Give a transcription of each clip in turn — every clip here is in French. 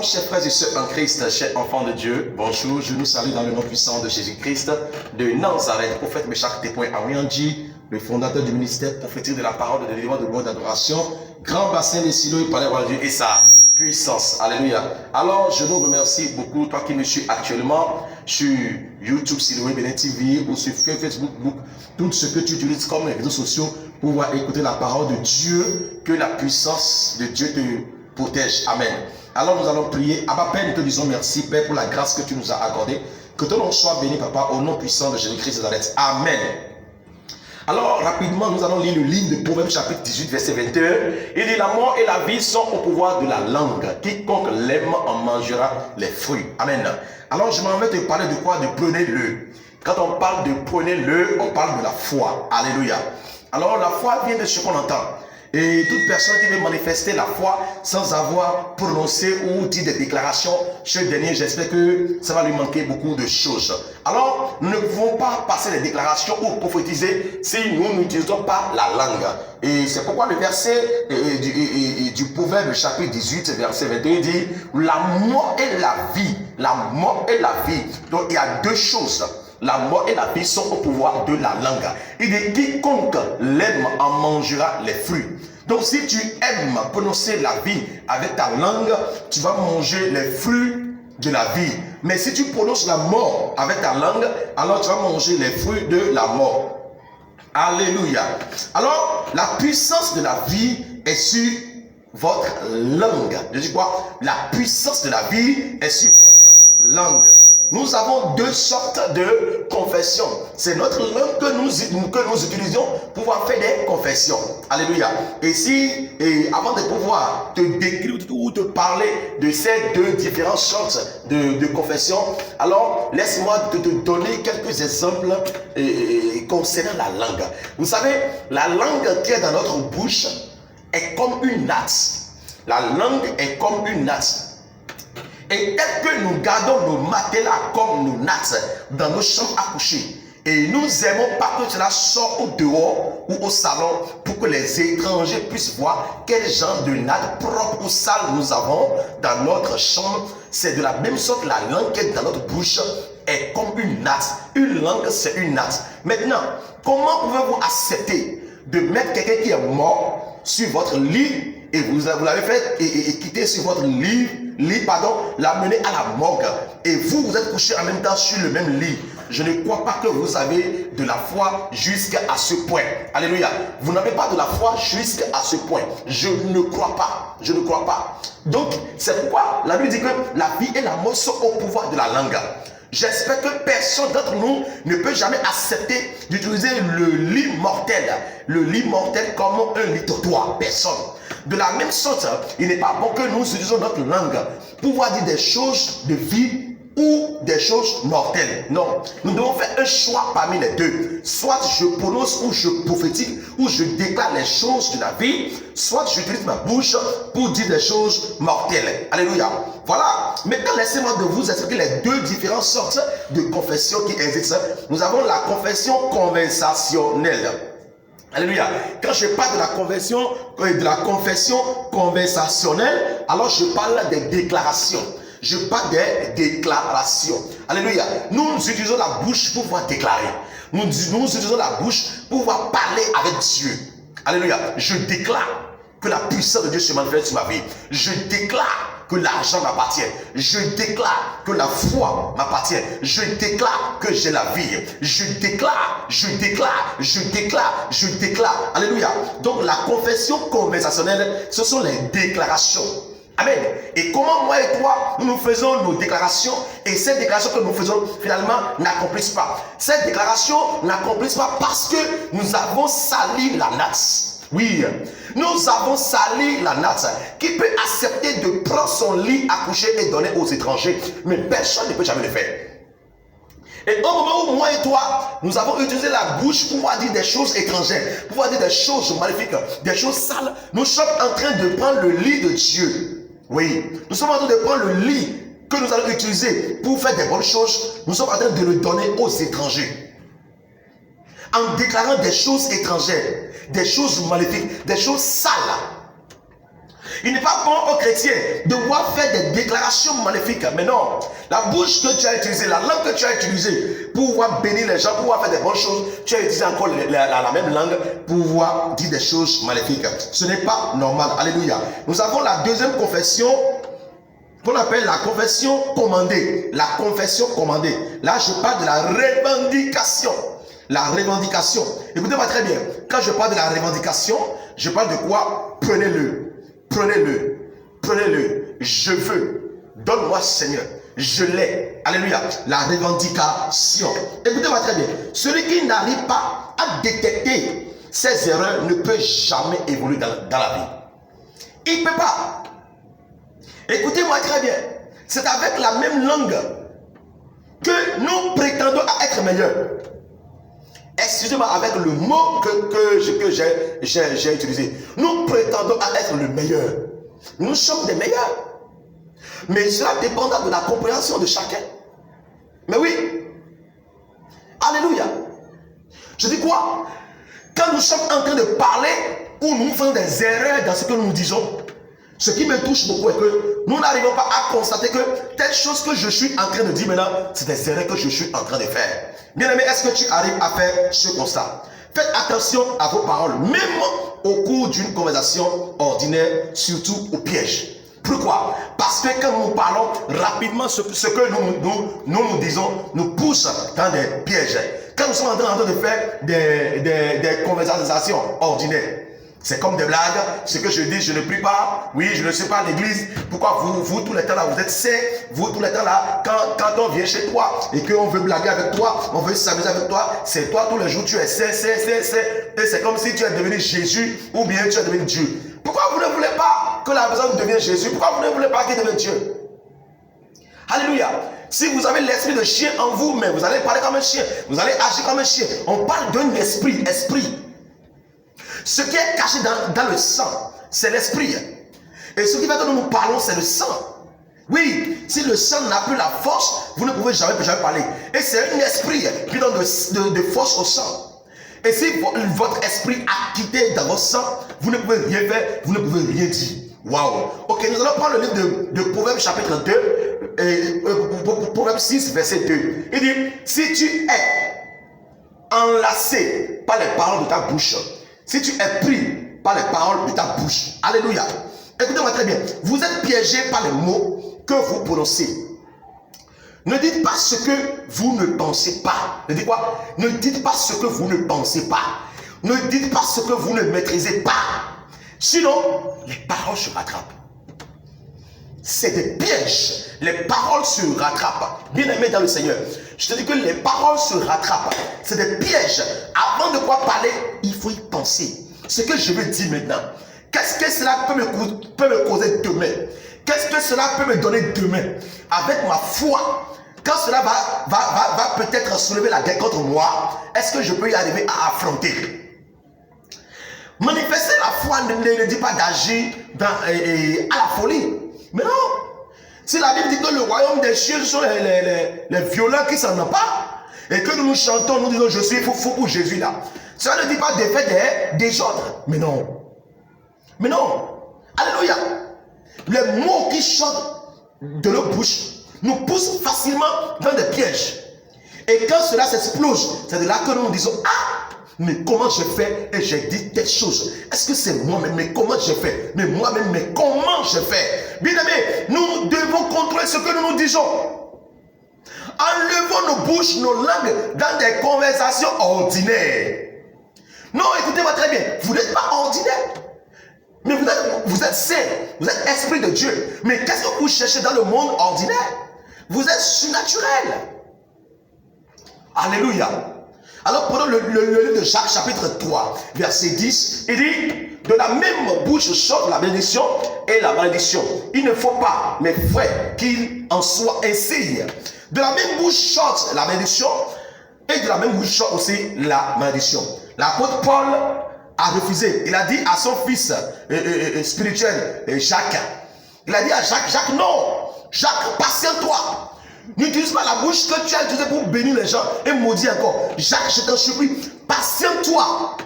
chers frères et sœurs en Christ, chers enfants de Dieu, bonjour, je nous salue dans le nom puissant de Jésus-Christ, de Nazareth, prophète Meshach Tepoin Aouyandji, le fondateur du ministère prophétique de la parole de délivrance de loi d'adoration, grand bassin des silos et palais roi Dieu et sa puissance. Alléluia. Alors, je vous remercie beaucoup, toi qui me suis actuellement sur YouTube, Siloé, Bénin TV ou sur Facebook, tout ce que tu utilises comme les réseaux sociaux pour pouvoir écouter la parole de Dieu, que la puissance de Dieu te protège. Amen. Alors nous allons prier. Abba Père, nous te disons merci Père pour la grâce que tu nous as accordée. Que ton nom soit béni Papa au nom puissant de Jésus-Christ de Nazareth. Amen. Alors rapidement nous allons lire le livre de Proverbes chapitre 18 verset 21. Il dit la mort et la vie sont au pouvoir de la langue. Quiconque l'aime en mangera les fruits. Amen. Alors je m'en vais te parler de quoi? De prenez-le. Quand on parle de prenez-le, on parle de la foi. Alléluia. Alors la foi vient de ce qu'on entend. Et toute personne qui veut manifester la foi sans avoir prononcé ou dit des déclarations, ce dernier, j'espère que ça va lui manquer beaucoup de choses. Alors, nous ne pouvons pas passer les déclarations ou prophétiser si nous n'utilisons pas la langue. Et c'est pourquoi le verset du Proverbe chapitre 18, verset 21 dit « La mort et la vie, la mort et la vie ». Donc, il y a deux choses. La mort et la vie sont au pouvoir de la langue. Il dit quiconque l'aime en mangera les fruits. Donc si tu aimes prononcer la vie avec ta langue, tu vas manger les fruits de la vie. Mais si tu prononces la mort avec ta langue, alors tu vas manger les fruits de la mort. Alléluia. Alors la puissance de la vie est sur votre langue. Je dis quoi? La puissance de la vie est sur votre langue. Nous avons deux sortes de confessions. C'est notre langue que nous utilisons pour pouvoir faire des confessions. Alléluia. Et avant de pouvoir te décrire ou te parler de ces deux différentes sortes de confessions, alors laisse-moi te donner quelques exemples concernant la langue. Vous savez, la langue qui est dans notre bouche est comme une natte. La langue est comme une natte. Et tel que nous gardons nos matelas comme nos nattes dans nos chambres à coucher, et nous aimons pas que cela sorte au dehors ou au salon pour que les étrangers puissent voir quel genre de nattes propres ou sales nous avons dans notre chambre, c'est de la même sorte la langue qui est dans notre bouche est comme une natte. Une langue, c'est une natte. Maintenant, comment pouvez-vous accepter de mettre quelqu'un qui est mort sur votre lit et vous l'avez fait et quitter sur votre lit, l'amener à la morgue et vous êtes couché en même temps sur le même lit? Je ne crois pas que vous avez de la foi jusqu'à ce point. Alléluia. Vous n'avez pas de la foi jusqu'à ce point. Je ne crois pas. Je ne crois pas. Donc, c'est pourquoi la Bible dit que la vie et la mort sont au pouvoir de la langue. J'espère que personne d'entre nous ne peut jamais accepter d'utiliser le lit mortel comme un lit trottoir. Personne. De la même sorte, il n'est pas bon que nous utilisions notre langue pour pouvoir dire des choses de vie ou des choses mortelles. Non, nous devons faire un choix parmi les deux. Soit je prononce ou je prophétise ou je déclare les choses de la vie, soit j'utilise ma bouche pour dire des choses mortelles. Alléluia. Voilà. Maintenant, laissez-moi de vous expliquer les deux différentes sortes de confessions qui existent. Nous avons la confession conversationnelle. Alléluia. Quand je parle de la confession conversationnelle, alors je parle des déclarations. Je parle des déclarations. Alléluia. Nous utilisons la bouche pour pouvoir déclarer. Nous utilisons la bouche pour pouvoir parler avec Dieu. Alléluia. Je déclare que la puissance de Dieu se manifeste sur ma vie. Je déclare que l'argent m'appartient. Je déclare que la foi m'appartient. Je déclare que j'ai la vie. Je déclare. Alléluia. Donc la confession conversationnelle, ce sont les déclarations. Amen. Et comment moi et toi, nous faisons nos déclarations et ces déclarations que nous faisons finalement n'accomplissent pas. Ces déclarations n'accomplissent pas parce que nous avons sali la natte. Oui, nous avons sali la natte. Qui peut accepter de prendre son lit à coucher et donner aux étrangers? Mais personne ne peut jamais le faire. Et au moment où moi et toi, nous avons utilisé la bouche pour pouvoir dire des choses étrangères, pour pouvoir dire des choses maléfiques, des choses sales, nous sommes en train de prendre le lit de Dieu. Oui, nous sommes en train de prendre le lit que nous allons utiliser pour faire des bonnes choses. Nous sommes en train de le donner aux étrangers. En déclarant des choses étrangères, des choses maléfiques, des choses sales. Il n'est pas bon aux chrétiens de devoir faire des déclarations maléfiques. Mais non, la bouche que tu as utilisée, la langue que tu as utilisée pour pouvoir bénir les gens, pour pouvoir faire des bonnes choses, tu as utilisé encore la même langue pour pouvoir dire des choses maléfiques. Ce n'est pas normal. Alléluia. Nous avons la deuxième confession qu'on appelle la confession commandée. La confession commandée. Là, je parle de la revendication. La revendication. Écoutez-moi très bien. Quand je parle de la revendication, je parle de quoi? Prenez-le. Prenez-le. Prenez-le. Je veux. Donne-moi, Seigneur. Je l'ai. Alléluia. La revendication. Écoutez-moi très bien. Celui qui n'arrive pas à détecter ses erreurs ne peut jamais évoluer dans la vie. Il ne peut pas. Écoutez-moi très bien. C'est avec la même langue que nous prétendons à être meilleurs. Excusez-moi, avec le mot que j'ai utilisé. Nous prétendons à être le meilleur. Nous sommes des meilleurs. Mais cela dépendra de la compréhension de chacun. Mais oui. Alléluia. Je dis quoi? Quand nous sommes en train de parler ou nous faisons des erreurs dans ce que nous disons, ce qui me touche beaucoup est que nous n'arrivons pas à constater que telle chose que je suis en train de dire maintenant, c'est des erreurs que je suis en train de faire. Bien aimé, est-ce que tu arrives à faire ce constat? Faites attention à vos paroles, même au cours d'une conversation ordinaire, surtout au piège. Pourquoi? Parce que quand nous parlons rapidement, ce que nous disons nous pousse dans des pièges. Quand nous sommes en train de faire des conversations ordinaires, c'est comme des blagues. Ce que je dis, je ne prie pas. Oui, je ne suis pas à l'église. Pourquoi vous tous les temps là, vous êtes sains? Vous tous les temps là, quand on vient chez toi et qu'on veut blaguer avec toi, on veut s'amuser avec toi, c'est toi tous les jours, tu es saint. Et c'est comme si tu es devenu Jésus ou bien tu es devenu Dieu. Pourquoi vous ne voulez pas que la personne devienne Jésus? Pourquoi vous ne voulez pas qu'il devienne Dieu? Alléluia. Si vous avez l'esprit de chien en vous, mais vous allez parler comme un chien. Vous allez agir comme un chien. On parle d'un esprit. Ce qui est caché dans le sang, c'est l'esprit. Et ce qui fait que nous parlons, c'est le sang. Oui, si le sang n'a plus la force, vous ne pouvez jamais parler. Et c'est un esprit qui donne de force au sang. Et si votre esprit a quitté dans votre sang, vous ne pouvez rien faire, vous ne pouvez rien dire. Waouh. Ok, nous allons prendre le livre de Proverbes chapitre 2, Proverbes 6, verset 2. Il dit, si tu es enlacé par les paroles de ta bouche, si tu es pris par les paroles de ta bouche, alléluia. Écoutez-moi très bien. Vous êtes piégé par les mots que vous prononcez. Ne dites pas ce que vous ne pensez pas. Ne dites quoi? Ne dites pas ce que vous ne pensez pas. Ne dites pas ce que vous ne maîtrisez pas. Sinon, les paroles se rattrapent. C'est des pièges. Les paroles se rattrapent. Bien aimé dans le Seigneur, je te dis que les paroles se rattrapent. C'est des pièges. Avant de quoi parler, il faut y penser. Ce que je veux dire maintenant, qu'est-ce que cela peut me causer demain? Qu'est-ce que cela peut me donner demain? Avec ma foi, quand cela va peut-être soulever la guerre contre moi, est-ce que je peux y arriver à affronter? Manifester la foi ne dit pas d'agir à la folie. Mais non. Si la Bible dit que le royaume des cieux sont les violents qui s'en emparent, et que nous chantons, nous disons je suis fou pour Jésus là. Ça ne dit pas de faire des désordres. Mais non. Mais non. Alléluia. Les mots qui sortent de nos bouches nous poussent facilement dans des pièges. Et quand cela s'explose, c'est de là que nous disons, ah, mais comment je fais? Et j'ai dit telle chose. Est-ce que c'est moi-même? Mais comment je fais? Mais moi-même, mais comment je fais? Bien aimé, nous devons contrôler ce que nous disons. Enlevons nos bouches, nos langues dans des conversations ordinaires. Non, écoutez-moi très bien. Vous n'êtes pas ordinaire. Mais vous êtes saint. Vous êtes esprit de Dieu. Mais qu'est-ce que vous cherchez dans le monde ordinaire? Vous êtes surnaturel. Alléluia. Alors prenons le livre de Jacques chapitre 3 verset 10. Il dit, de la même bouche sort la bénédiction et la malédiction. Il ne faut pas, mes frères, qu'il en soit ainsi. De la même bouche sort la bénédiction et de la même bouche sort aussi la malédiction. L'apôtre Paul a refusé. Il a dit à son fils spirituel, Jacques. Il a dit à Jacques, Jacques, non. Jacques, patiente-toi. N'utilise pas la bouche que tu as utilisée pour bénir les gens et maudire encore. Jacques, je t'en supplie, patiente-toi.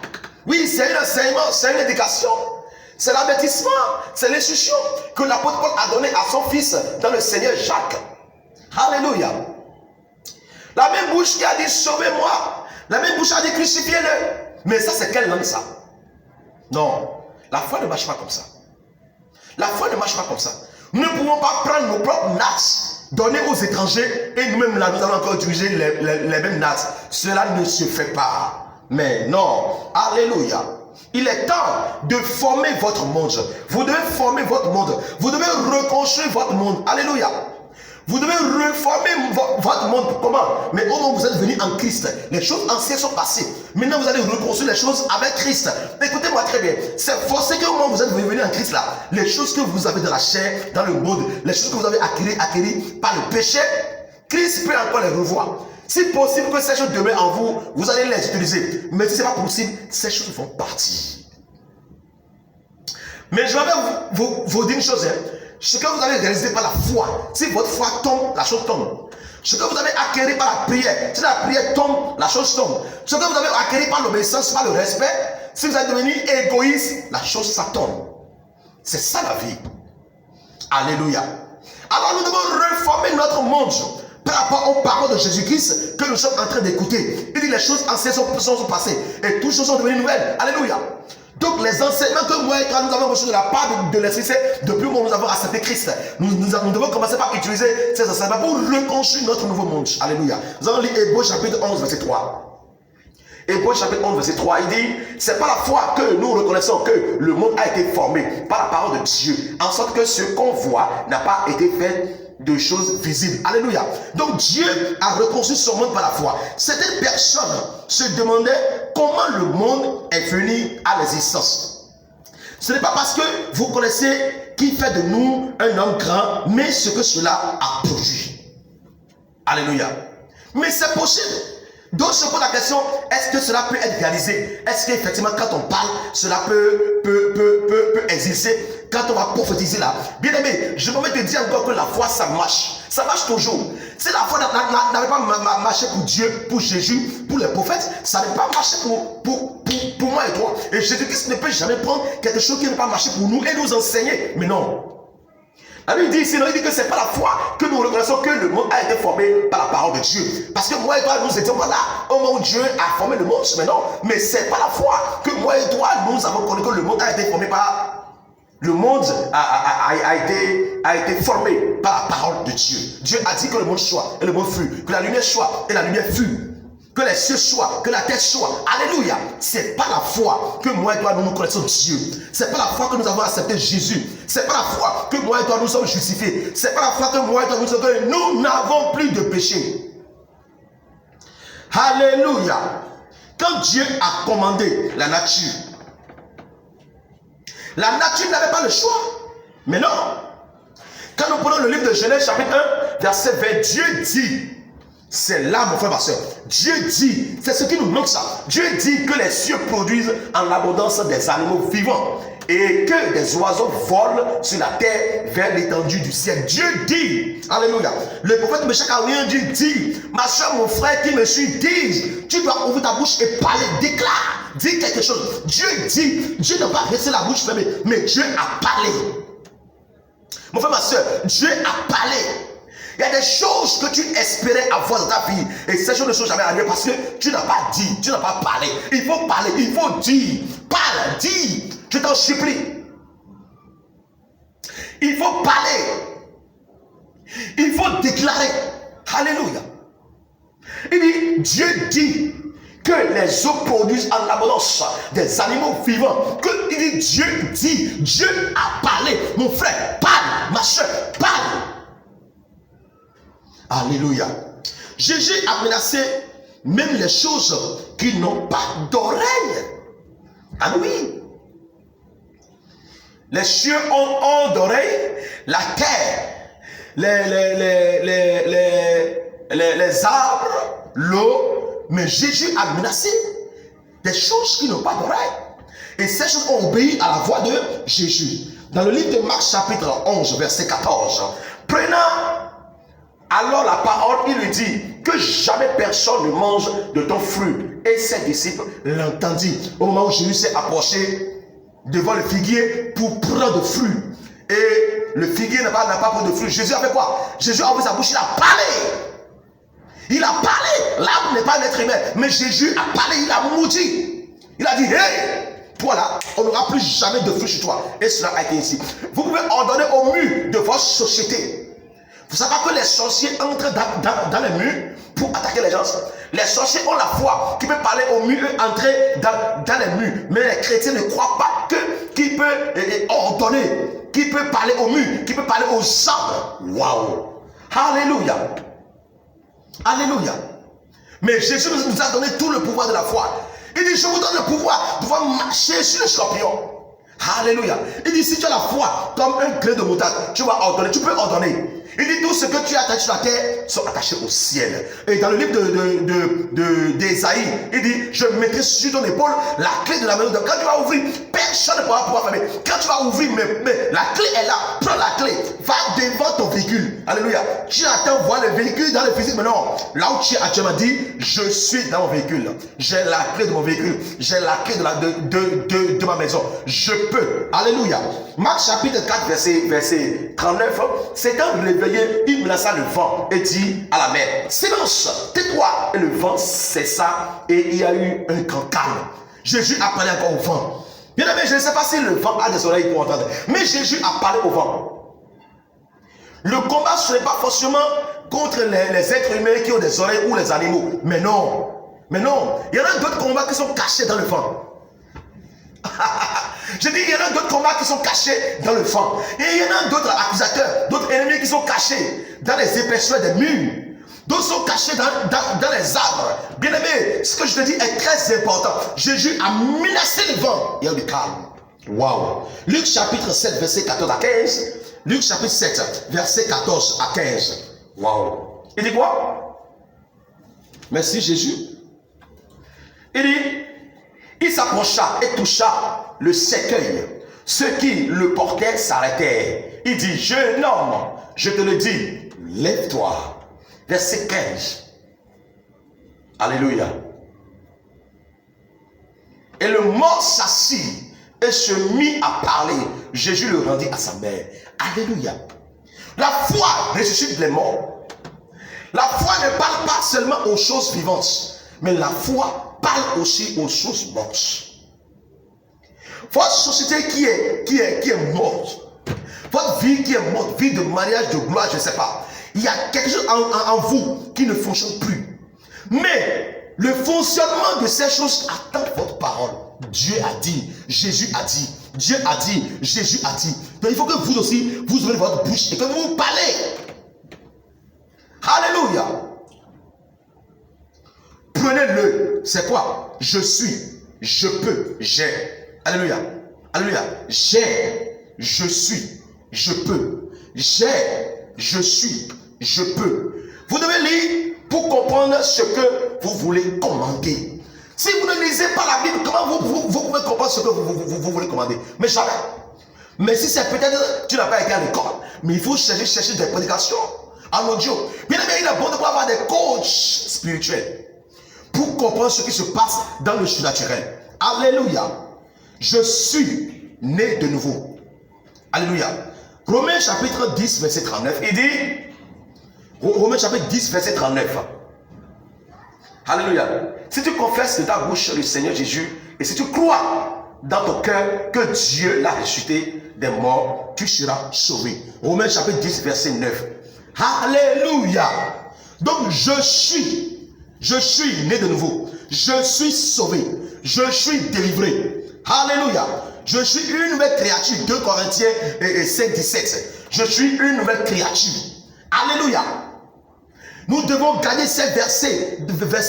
Oui, c'est un enseignement, c'est une éducation. C'est l'avertissement, c'est l'instruction que l'apôtre Paul a donné à son fils dans le Seigneur Jacques. Alléluia. La même bouche qui a dit sauvez-moi, la même bouche a dit crucifiez-le. Mais ça, c'est quelle langue ça? Non, la foi ne marche pas comme ça. La foi ne marche pas comme ça. Nous ne pouvons pas prendre nos propres nattes, donner aux étrangers, et nous-mêmes là, nous allons encore utiliser les mêmes nattes. Cela ne se fait pas. Mais non, alléluia. Il est temps de former votre monde. Vous devez former votre monde. Vous devez reconstruire votre monde. Alléluia. Vous devez reformer votre monde. Comment? Mais au moment où vous êtes venus en Christ, les choses anciennes sont passées. Maintenant, vous allez reconstruire les choses avec Christ. Écoutez-moi très bien. C'est forcé qu'au moment où vous êtes venus en Christ, là, les choses que vous avez dans la chair, dans le monde, les choses que vous avez acquéries par le péché, Christ peut encore les revoir. Si possible que ces choses demeurent en vous, vous allez les utiliser. Mais si ce n'est pas possible, ces choses vont partir. Mais je vais vous dire une chose. Ce que vous avez réalisé par la foi, si votre foi tombe, la chose tombe. Ce que vous avez acquis par la prière, si la prière tombe, la chose tombe. Ce que vous avez acquis par l'obéissance, par le respect, si vous êtes devenu égoïste, la chose ça tombe. C'est ça la vie. Alléluia. Alors nous devons reformer notre monde par rapport aux paroles de Jésus-Christ que nous sommes en train d'écouter. Il dit les choses anciennes sont passées et toutes choses sont devenues nouvelles. Alléluia. Donc les enseignements que moi et toi nous avons reçus de la part de l'Esprit, c'est depuis où nous avons accepté Christ. Nous devons commencer par utiliser ces enseignements pour reconstruire notre nouveau monde. Alléluia. Nous allons lire Hébreux chapitre 11 verset 3. Hébreux chapitre 11 verset 3, il dit, c'est par la foi que nous reconnaissons que le monde a été formé par la parole de Dieu, en sorte que ce qu'on voit n'a pas été fait de choses visibles. Alléluia. Donc Dieu a reconstruit son monde par la foi. Certaines personnes se demandaient comment le monde est venu à l'existence. Ce n'est pas parce que vous connaissez qui fait de nous un homme grand, mais ce que cela a produit. Alléluia. Mais c'est possible. Donc se pose la question, est-ce que cela peut être réalisé? Est-ce qu'effectivement quand on parle, cela peut exister? Quand on va prophétiser là, bien aimé, je peux te dire encore que la foi ça marche. Ça marche toujours. Si la foi n'avait pas marché pour Dieu, pour Jésus, pour les prophètes, ça n'avait pas marché pour moi et toi. Et Jésus-Christ ne peut jamais prendre quelque chose qui n'a pas marché pour nous et nous enseigner. Mais non. La Bible dit ici, il dit que ce n'est pas la foi que nous reconnaissons que le monde a été formé par la parole de Dieu. Parce que moi et toi, nous étions là au moment où Dieu a formé le monde. Mais non, mais ce n'est pas la foi que moi et toi, nous avons connu que le monde a été formé par... Le monde a été formé par la parole de Dieu. Dieu a dit que le monde soit et le monde fut. Que la lumière soit et la lumière fut. Que les cieux soient, que la terre soit. Alléluia. C'est pas la foi que moi et toi nous connaissons Dieu. C'est pas la foi que nous avons accepté Jésus. C'est pas la foi que moi et toi nous sommes justifiés. C'est pas la foi que moi et toi nous n'avons plus de péché. Alléluia. Quand Dieu a commandé la nature n'avait pas le choix. Mais non. Quand nous prenons le livre de Genèse chapitre 1, verset 20, Dieu dit, c'est là mon frère ma soeur, Dieu dit, c'est ce qui nous manque ça. Dieu dit que les cieux produisent en abondance des animaux vivants et que des oiseaux volent sur la terre vers l'étendue du ciel. Dieu dit, alléluia. Le prophète Meshach a rien dit, ma soeur, mon frère qui me suit, dis, tu dois ouvrir ta bouche et parler, déclare. Dis quelque chose. Dieu dit, Dieu n'a pas resté la bouche fermée, mais Dieu a parlé. Mon frère, ma soeur, Dieu a parlé. Il y a des choses que tu espérais avoir dans ta vie et ces choses ne sont jamais arrivées parce que tu n'as pas dit, tu n'as pas parlé. Il faut parler, il faut dire. Parle, dis. Je t'en supplie. Il faut parler. Il faut déclarer. Alléluia. Il dit, Dieu dit que les eaux produisent en abondance des animaux vivants. Que il dit, Dieu a parlé. Mon frère, parle. Ma soeur, parle. Alléluia. Jésus a menacé même les choses qui n'ont pas d'oreilles. Ah oui. Les cieux ont d'oreilles, la terre, les arbres, l'eau. Mais Jésus a menacé des choses qui n'ont pas d'oreilles. Et ces choses ont obéi à la voix de Jésus. Dans le livre de Marc chapitre 11, verset 14, prenant alors la parole, il lui dit que jamais personne ne mange de ton fruit. Et ses disciples l'entendirent. Au moment où Jésus s'est approché devant le figuier pour prendre fruit. Et le figuier n'a pas pris de fruit. Jésus a fait quoi? Jésus a ouvert sa bouche, il a parlé. Il a parlé. L'arbre n'est pas un être humain, mais Jésus a parlé, il a maudit. Il a dit, hey, toi là, on n'aura plus jamais de fruit chez toi. Et cela a été ainsi. Vous pouvez ordonner au mur de votre société. Vous savez que les sorciers entrent dans les murs pour attaquer les gens. Les sorciers ont la foi qui peut parler au mur et entrer dans les murs. Mais les chrétiens ne croient pas qui peut ordonner, qui peut parler au mur, qui peut parler aux arbres. Waouh! Alléluia! Alléluia! Mais Jésus nous a donné tout le pouvoir de la foi. Il dit, je vous donne le pouvoir de pouvoir marcher sur le scorpion. Alléluia! Il dit, si tu as la foi comme un grain de moutarde, tu vas ordonner, tu peux ordonner. Il dit, tout ce que tu as attaché sur la terre sont attachés au ciel. Et dans le livre d'Ésaïe, il dit, je mettrai sur ton épaule la clé de la maison. Quand tu vas ouvrir, personne ne pourra pouvoir fermer. Quand tu vas ouvrir, mais la clé est là. Prends la clé. Va devant ton véhicule. Alléluia. Tu attends voir le véhicule dans le physique. Mais non. Là où tu es actuellement, dit, je suis dans mon véhicule. J'ai la clé de mon véhicule. J'ai la clé de ma maison. Je peux. Alléluia. Marc chapitre 4, verset 39. C'est un réveil. Il menaça le vent et dit à la mer, silence, tais-toi. Et le vent cessa et il y a eu un grand calme. Jésus a parlé encore au vent. Bien aimé, je ne sais pas si le vent a des oreilles pour entendre, mais Jésus a parlé au vent. Le combat, ce n'est pas forcément contre les êtres humains qui ont des oreilles ou les animaux. Mais non. Mais non. Il y en a d'autres combats qui sont cachés dans le vent. Je dis, il y en a d'autres combats qui sont cachés dans le vent. Et il y en a d'autres accusateurs, d'autres ennemis qui sont cachés dans les épaisseurs des murs. D'autres sont cachés dans les arbres. Bien aimé, ce que je te dis est très important. Jésus a menacé le vent. Il y a eu du calme. Waouh. Luc chapitre 7, verset 14 à 15. Luc chapitre 7, verset 14 à 15. Waouh. Il dit quoi? Merci Jésus. Il dit, il s'approcha et toucha le cercueil. Ceux qui le portaient s'arrêtèrent. Il dit, jeune homme, je te le dis, lève-toi. Verset 15. Alléluia. Et le mort s'assit et se mit à parler. Jésus le rendit à sa mère. Alléluia. La foi ressuscite les morts. La foi ne parle pas seulement aux choses vivantes, mais la foi parle aussi aux choses mortes. Votre société qui est morte, votre vie qui est morte, vie de mariage, de gloire, je ne sais pas. Il y a quelque chose en vous qui ne fonctionne plus. Mais le fonctionnement de ces choses attend votre parole. Dieu a dit, Jésus a dit, Dieu a dit, Jésus a dit. Donc il faut que vous aussi, vous ouvrez votre bouche et que vous parlez. Alléluia. Prenez-le. C'est quoi? Je suis, je peux, j'ai. Alléluia. Alléluia. J'ai, je suis, je peux. J'ai, je suis, je peux. Vous devez lire pour comprendre ce que vous voulez commander. Si vous ne lisez pas la Bible, comment vous pouvez comprendre ce que vous voulez commander? Mais jamais. Mais si c'est peut-être, tu n'as pas été à l'école, mais il faut chercher des prédications en audio. Bien aimé, il est bon de pouvoir avoir des coachs spirituels pour comprendre ce qui se passe dans le surnaturel. Alléluia. Je suis né de nouveau. Alléluia. Romains chapitre 10, verset 39, il dit, Romains chapitre 10, verset 39. Alléluia. Si tu confesses de ta bouche le Seigneur Jésus, et si tu crois dans ton cœur que Dieu l'a ressuscité des morts, tu seras sauvé. Romains chapitre 10, verset 9. Alléluia. Donc je suis né de nouveau. Je suis sauvé. Je suis délivré. Alléluia. Je suis une nouvelle créature. 2 Corinthiens 5, 17. Je suis une nouvelle créature. Alléluia. Nous devons garder ces versets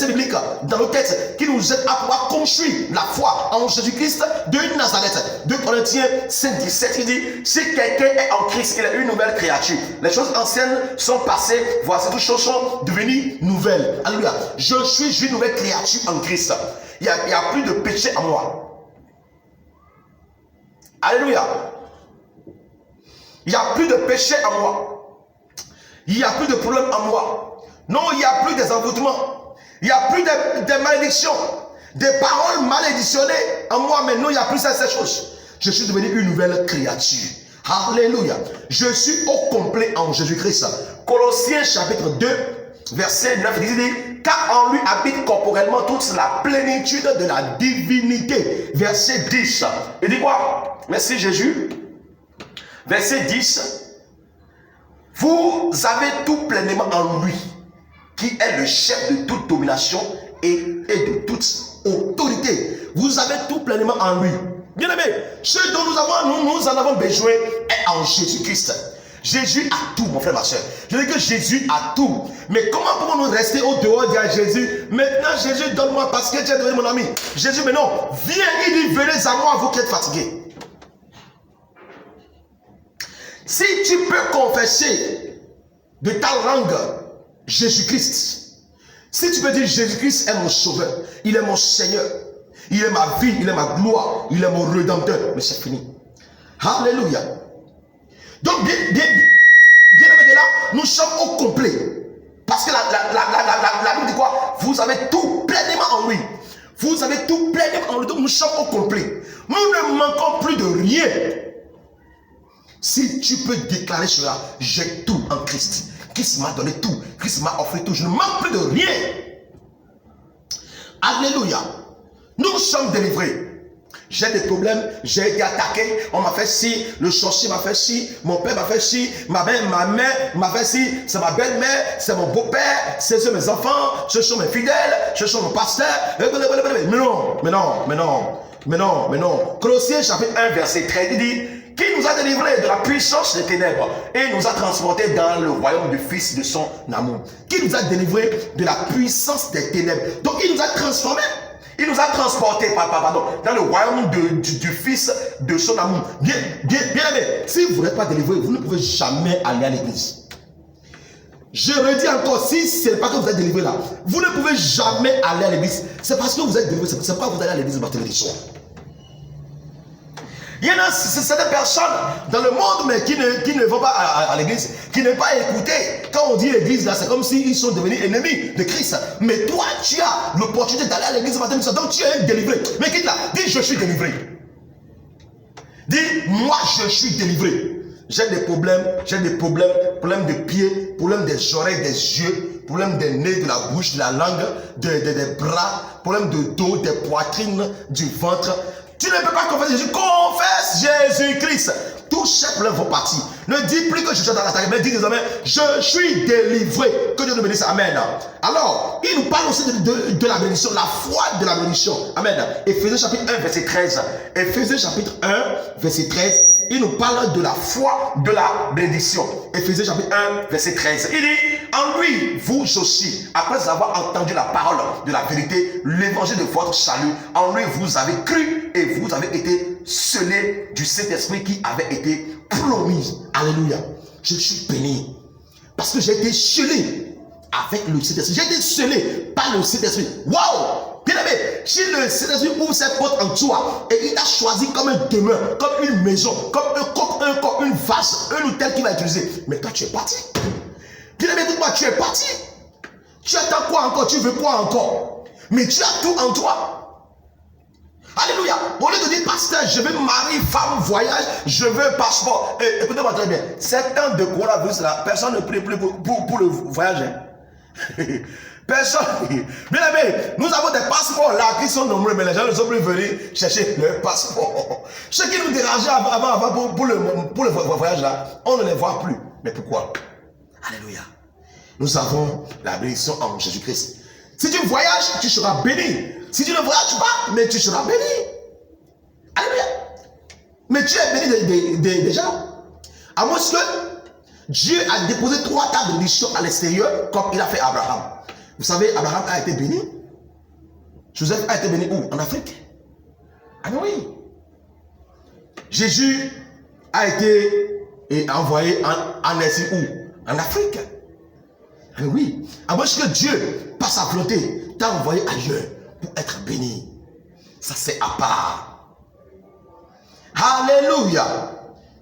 bibliques dans nos textes qui nous aident à pouvoir construire la foi en Jésus-Christ de Nazareth. 2 Corinthiens 5, 17, il dit, si quelqu'un est en Christ, il est une nouvelle créature. Les choses anciennes sont passées, voici toutes choses sont devenues nouvelles. Alléluia. Je suis une nouvelle créature en Christ. Il n'y a plus de péché en moi. Alléluia. Il n'y a plus de péché en moi. Il n'y a plus de problème en moi. Non, il n'y a plus des envoûtements. Il n'y a plus des malédictions. Des paroles maléditionnées en moi. Mais non, il n'y a plus ces choses. Je suis devenu une nouvelle créature. Alléluia. Je suis au complet en Jésus-Christ. Colossiens chapitre 2, verset 9, il dit, car en lui habite corporellement toute la plénitude de la divinité. Verset 10. Il dit quoi? Merci Jésus. Verset 10. Vous avez tout pleinement en lui, qui est le chef de toute domination et de toute autorité. Vous avez tout pleinement en lui. Bien aimé, ce dont nous en avons besoin est en Jésus-Christ. Jésus a tout, mon frère, ma soeur. Je dis que Jésus a tout. Mais comment pouvons-nous rester au dehors et dire à Jésus, maintenant Jésus, donne-moi parce que tu es devenu mon ami. Jésus, mais non, viens, il dit, venez à moi, vous qui êtes fatigués. Si tu peux confesser de ta langue Jésus-Christ, si tu peux dire Jésus-Christ est mon sauveur, il est mon Seigneur, il est ma vie, il est ma gloire, il est mon rédempteur, mais c'est fini. Alléluia. Donc, bien de là, nous sommes au complet. Parce que la Bible dit quoi? Vous avez tout pleinement en lui. Vous avez tout pleinement en lui. Donc, nous sommes au complet. Nous ne manquons plus de rien. Si tu peux déclarer cela, j'ai tout en Christ. Christ m'a donné tout. Christ m'a offert tout. Je ne manque plus de rien. Alléluia. Nous sommes délivrés. J'ai des problèmes, j'ai été attaqué, on m'a fait ci, le sorcier m'a fait ci, mon père m'a fait ci, ma mère m'a fait ci, c'est ma belle-mère, c'est mon beau-père, ce sont mes enfants, ce sont mes fidèles, ce sont mon pasteur. Mais non. Colossiens chapitre 1 verset 13 il dit, qui nous a délivrés de la puissance des ténèbres et nous a transportés dans le royaume du Fils de son amour. Qui nous a délivrés de la puissance des ténèbres. Donc il nous a transformés. Il nous a transportés dans le royaume du Fils de son amour. Bien aimé, si vous n'êtes pas délivré, vous ne pouvez jamais aller à l'église. Je redis encore, si ce n'est pas que vous êtes délivré là, vous ne pouvez jamais aller à l'église. C'est parce que vous êtes délivré, c'est pas que vous allez à l'église le matin et le soir. Il y en a certaines personnes dans le monde mais qui ne vont pas à l'église, qui n'aiment pas écouter. Quand on dit l'église là, c'est comme s'ils sont devenus ennemis de Christ. Mais toi, tu as l'opportunité d'aller à l'église ce matin, donc tu es délivré. Mais quitte là, dis je suis délivré. Dis moi je suis délivré. J'ai des problèmes de pieds, problèmes des oreilles, des yeux, problèmes des nez, de la bouche, de la langue, des bras, problèmes de dos, des poitrines, du ventre. Tu ne peux pas confesser Jésus. Confesse Jésus-Christ. Tous ces problèmes vont partir. Ne dis plus que je suis dans l'attaque, mais dis désormais, je suis délivré. Que Dieu nous bénisse. Amen. Alors, il nous parle aussi de la bénédiction, la foi de la bénédiction. Amen. Éphésiens chapitre 1, verset 13. Éphésiens chapitre 1, verset 13. Il nous parle de la foi de la bénédiction. Éphésiens chapitre 1, verset 13. Il dit, en lui, vous aussi, après avoir entendu la parole de la vérité, l'évangile de votre salut, en lui vous avez cru et vous avez été scellés du Saint-Esprit qui avait été promis. Alléluia. Je suis béni. Parce que j'ai été scellé avec le Saint-Esprit. J'ai été scellé par le Saint-Esprit. Waouh! Bien aimé, si le Saint-Esprit ouvre ses portes en toi et il t'a choisi comme un demeure, comme une maison, comme un coq, une vase, un hôtel qu'il va utiliser. Mais toi, tu es parti. Bien aimé, écoute-moi, tu es parti. Tu attends quoi encore? Tu veux quoi encore? Mais tu as tout en toi. Alléluia. Au lieu de dire, pasteur, je veux marier, femme, voyage, je veux passeport. Écoutez-moi très bien. 7 ans de coronavirus là, personne ne prie plus pour le voyage. Hein. Personne. Bien aimé, nous avons des passeports là qui sont nombreux, mais les gens ne sont plus venus chercher leur passeport. Ce qui nous dérangeait avant pour le voyage là, on ne les voit plus. Mais pourquoi? Alléluia. Nous avons la bénédiction en Jésus-Christ. Si tu voyages, tu seras béni. Si tu ne voyages pas, mais tu seras béni. Alléluia. Mais tu es béni déjà. À moins que Dieu a déposé 3 tables de bénédiction à l'extérieur, comme il a fait Abraham. Vous savez, Abraham a été béni. Joseph a été béni où? En Afrique. Ah oui. Jésus a été envoyé en exil où? En Afrique. Ah oui. À moins que Dieu, par sa volonté, t'a envoyé ailleurs pour être béni. Ça c'est à part. Alléluia.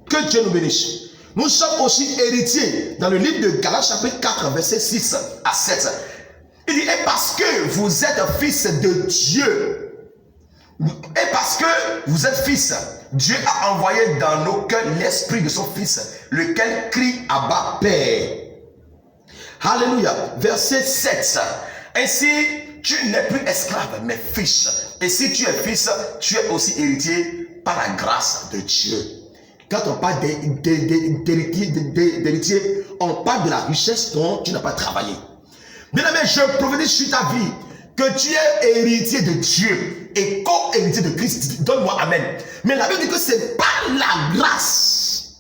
Que Dieu nous bénisse. Nous sommes aussi héritiers dans le livre de Galates chapitre 4 verset 6 à 7. Il dit, et parce que vous êtes fils de Dieu, Et parce que vous êtes fils, Dieu a envoyé dans nos cœurs l'esprit de son fils, lequel crie Abba Père. Alléluia. Verset 7. Ainsi, tu n'es plus esclave, mais fils. Et si tu es fils, tu es aussi héritier par la grâce de Dieu. Quand on parle d'héritier, on parle de la richesse dont tu n'as pas travaillé. Bien aimé, je prophétise sur ta vie que tu es héritier de Dieu et co-héritier de Christ. Donne-moi Amen. Mais la Bible dit que c'est par la grâce.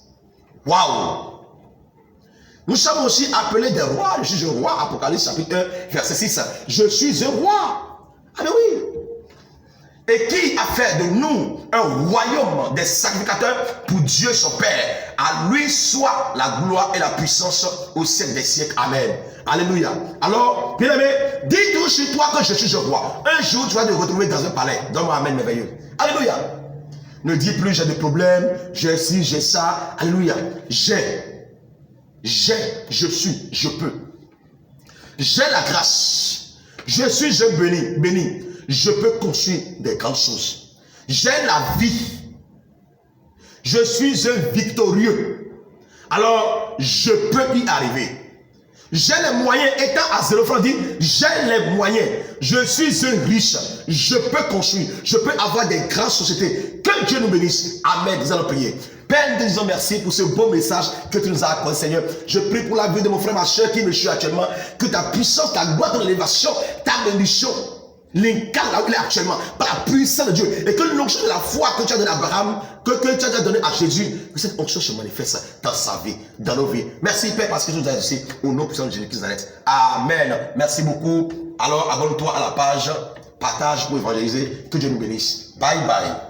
Waouh! Nous sommes aussi appelés des rois. Je suis un roi. Apocalypse chapitre 1, verset 6. Je suis un roi. Ah mais oui. Et qui a fait de nous un royaume des sacrificateurs pour Dieu son Père. À lui soit la gloire et la puissance au siècle des siècles. Amen. Alléluia. Alors, bien aimé, dis toujours chez toi que je suis un roi. Un jour, tu vas te retrouver dans un palais. Donne-moi Amen merveilleux. Alléluia. Ne dis plus j'ai des problèmes, j'ai ci, j'ai ça. Alléluia. Je suis, je peux. J'ai la grâce. Je suis un béni. Je peux construire des grandes choses. J'ai la vie. Je suis un victorieux. Alors, je peux y arriver. J'ai les moyens, étant à 0 francs, dit, j'ai les moyens. Je suis un riche. Je peux construire. Je peux avoir des grandes sociétés. Que Dieu nous bénisse. Amen. Nous allons prier. Père, nous te disons merci pour ce beau message que tu nous as accordé, Seigneur. Je prie pour la vie de mon frère, ma soeur qui me suit actuellement. Que ta puissance, ta gloire, ton élévation, ta bénédiction l'incarne là où il est actuellement, par la puissance de Dieu. Et que l'onction de la foi que tu as donnée à Abraham, que tu as donnée à Jésus, que cette onction se manifeste dans sa vie, dans nos vies. Merci Père parce que tu nous as exaucé au nom puissant de Jésus-Christ de Nazareth. Amen. Merci beaucoup. Alors abonne-toi à la page, partage pour évangéliser. Que Dieu nous bénisse. Bye bye.